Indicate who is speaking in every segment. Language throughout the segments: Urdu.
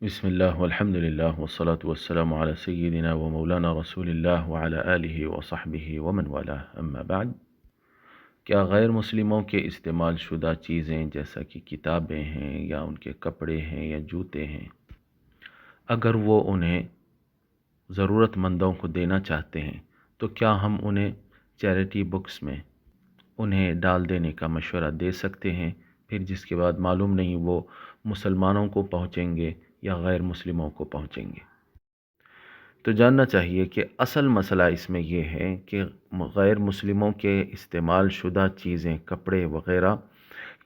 Speaker 1: بسم اللہ والحمد للہ والصلاة والسلام علی سیدنا و مولانا رسول اللہ وعلی آلہ وصحبہ ومن والاه اما بعد۔ کیا غیر مسلموں کے استعمال شدہ چیزیں جیسا کہ کتابیں ہیں یا ان کے کپڑے ہیں یا جوتے ہیں، اگر وہ انہیں ضرورت مندوں کو دینا چاہتے ہیں تو کیا ہم انہیں چیریٹی بکس میں انہیں ڈال دینے کا مشورہ دے سکتے ہیں، پھر جس کے بعد معلوم نہیں وہ مسلمانوں کو پہنچیں گے یا غیر مسلموں کو پہنچیں گے؟ تو جاننا چاہیے کہ اصل مسئلہ اس میں یہ ہے کہ غیر مسلموں کے استعمال شدہ چیزیں، کپڑے وغیرہ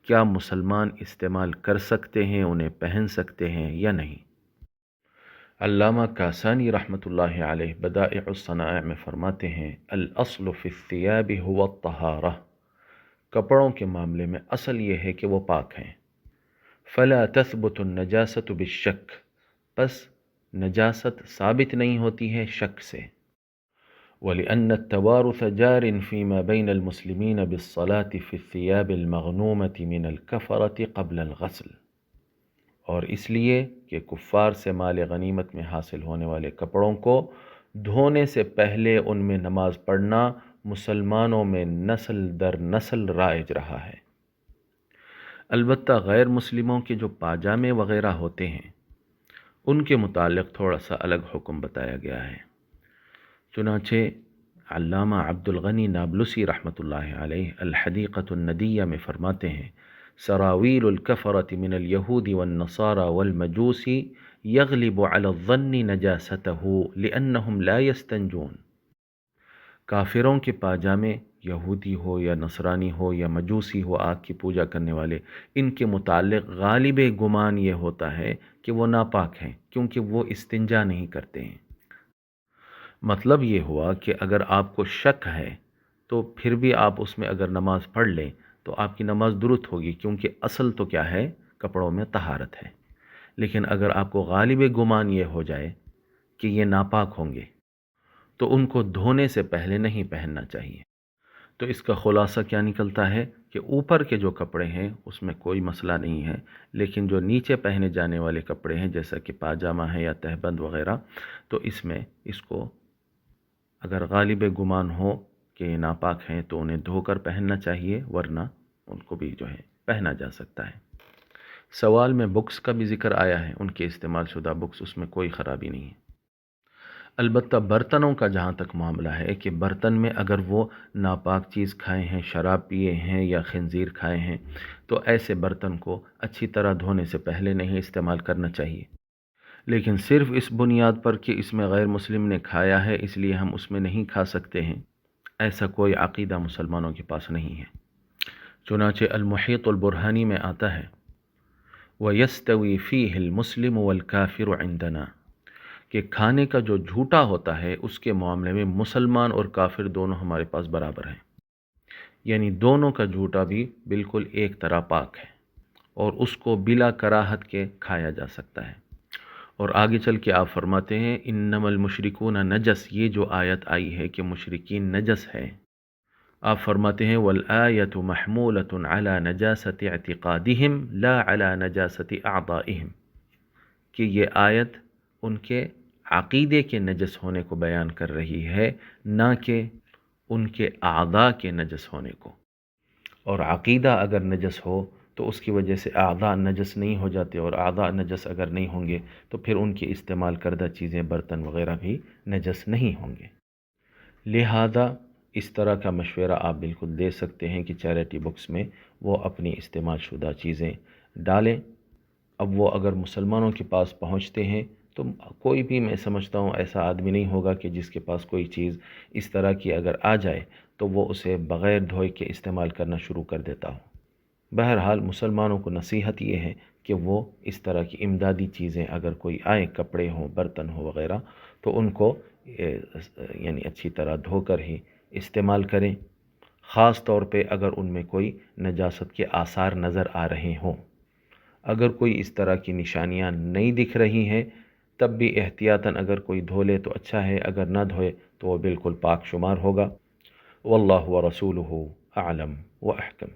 Speaker 1: کیا مسلمان استعمال کر سکتے ہیں، انہیں پہن سکتے ہیں یا نہیں۔ علامہ کاسانی رحمۃ اللہ علیہ بدائع الصنائع میں فرماتے ہیں، الاصل فی الثیاب هو الطہارہ، کپڑوں کے معاملے میں اصل یہ ہے کہ وہ پاک ہیں۔ فلا تثبت النجاست بالشک، پس نجاست ثابت نہیں ہوتی ہے شک سے۔ وَلِأَنَّ التَّوَارُثَ جَارٍ فِيمَا بَيْنَ الْمُسْلِمِينَ بِالصَّلَاةِ فِي الثِّيَابِ الْمَغْنُومَةِ مِنَ الْكَفَرَةِ قَبْلَ الْغَسْلِ، اور اس لیے کہ کفار سے مال غنیمت میں حاصل ہونے والے کپڑوں کو دھونے سے پہلے ان میں نماز پڑھنا مسلمانوں میں نسل در نسل رائج رہا ہے۔ البتہ غیر مسلموں کے جو پاجامے وغیرہ ہوتے ہیں ان کے متعلق تھوڑا سا الگ حکم بتایا گیا ہے۔ چنانچہ علامہ عبد الغنی نابلسی رحمۃ اللہ علیہ الحدیقۃ الندیہ میں فرماتے ہیں، سراویل الکفرۃ من الیہود والنصارى والمجوس یغلب علی الظن نجاستہ لأنہم لا یستنجون، کافروں کے پاجامے، یہودی ہو یا نصرانی ہو یا مجوسی ہو، آگ کی پوجا کرنے والے، ان کے متعلق غالب گمان یہ ہوتا ہے کہ وہ ناپاک ہیں کیونکہ وہ استنجا نہیں کرتے ہیں۔ مطلب یہ ہوا کہ اگر آپ کو شک ہے تو پھر بھی آپ اس میں اگر نماز پڑھ لیں تو آپ کی نماز درست ہوگی، کیونکہ اصل تو کیا ہے، کپڑوں میں طہارت ہے۔ لیکن اگر آپ کو غالب گمان یہ ہو جائے کہ یہ ناپاک ہوں گے تو ان کو دھونے سے پہلے نہیں پہننا چاہیے۔ تو اس کا خلاصہ کیا نکلتا ہے کہ اوپر کے جو کپڑے ہیں اس میں کوئی مسئلہ نہیں ہے، لیکن جو نیچے پہنے جانے والے کپڑے ہیں جیسا کہ پاجامہ ہے یا تہبند وغیرہ، تو اس میں اس کو اگر غالب گمان ہو کہ یہ ناپاک ہیں تو انہیں دھو کر پہننا چاہیے، ورنہ ان کو بھی جو ہے پہنا جا سکتا ہے۔ سوال میں بکس کا بھی ذکر آیا ہے، ان کے استعمال شدہ بکس، اس میں کوئی خرابی نہیں ہے۔ البتہ برتنوں کا جہاں تک معاملہ ہے کہ برتن میں اگر وہ ناپاک چیز کھائے ہیں، شراب پیے ہیں یا خنزیر کھائے ہیں، تو ایسے برتن کو اچھی طرح دھونے سے پہلے نہیں استعمال کرنا چاہیے۔ لیکن صرف اس بنیاد پر کہ اس میں غیر مسلم نے کھایا ہے اس لیے ہم اس میں نہیں کھا سکتے ہیں، ایسا کوئی عقیدہ مسلمانوں کے پاس نہیں ہے۔ چنانچہ المحیط البرہانی میں آتا ہے، وَيَسْتَوِي فِيهِ الْمُسْلِمُ وَالْكَافِرُ عِنْدَنَا، کہ کھانے کا جو جھوٹا ہوتا ہے اس کے معاملے میں مسلمان اور کافر دونوں ہمارے پاس برابر ہیں، یعنی دونوں کا جھوٹا بھی بالکل ایک طرح پاک ہے اور اس کو بلا کراہت کے کھایا جا سکتا ہے۔ اور آگے چل کے آپ فرماتے ہیں، انما المشرکون نجس، یہ جو آیت آئی ہے کہ مشرکین نجس ہے، آپ فرماتے ہیں والآیت محمولۃ علی نجاست اعتقادہم لا علی نجاست اعضائہم، کہ یہ آیت ان کے عقیدے کے نجس ہونے کو بیان کر رہی ہے، نہ کہ ان کے اعضاء کے نجس ہونے کو۔ اور عقیدہ اگر نجس ہو تو اس کی وجہ سے اعضاء نجس نہیں ہو جاتے، اور اعضاء نجس اگر نہیں ہوں گے تو پھر ان کی استعمال کردہ چیزیں، برتن وغیرہ بھی نجس نہیں ہوں گے۔ لہذا اس طرح کا مشورہ آپ بالکل دے سکتے ہیں کہ چیریٹی بکس میں وہ اپنی استعمال شدہ چیزیں ڈالیں۔ اب وہ اگر مسلمانوں کے پاس پہنچتے ہیں تو کوئی بھی، میں سمجھتا ہوں ایسا آدمی نہیں ہوگا کہ جس کے پاس کوئی چیز اس طرح کی اگر آ جائے تو وہ اسے بغیر دھوئے کے استعمال کرنا شروع کر دیتا ہو۔ بہرحال مسلمانوں کو نصیحت یہ ہے کہ وہ اس طرح کی امدادی چیزیں اگر کوئی آئے، کپڑے ہوں، برتن ہو وغیرہ، تو ان کو یعنی اچھی طرح دھو کر ہی استعمال کریں، خاص طور پہ اگر ان میں کوئی نجاست کے آثار نظر آ رہے ہوں۔ اگر کوئی اس طرح کی نشانیاں نہیں دکھ رہی ہیں تب بھی احتیاطاً اگر کوئی دھو لے تو اچھا ہے، اگر نہ دھوئے تو وہ بالکل پاک شمار ہوگا۔ واللہ ورسولہ اعلم و احکم۔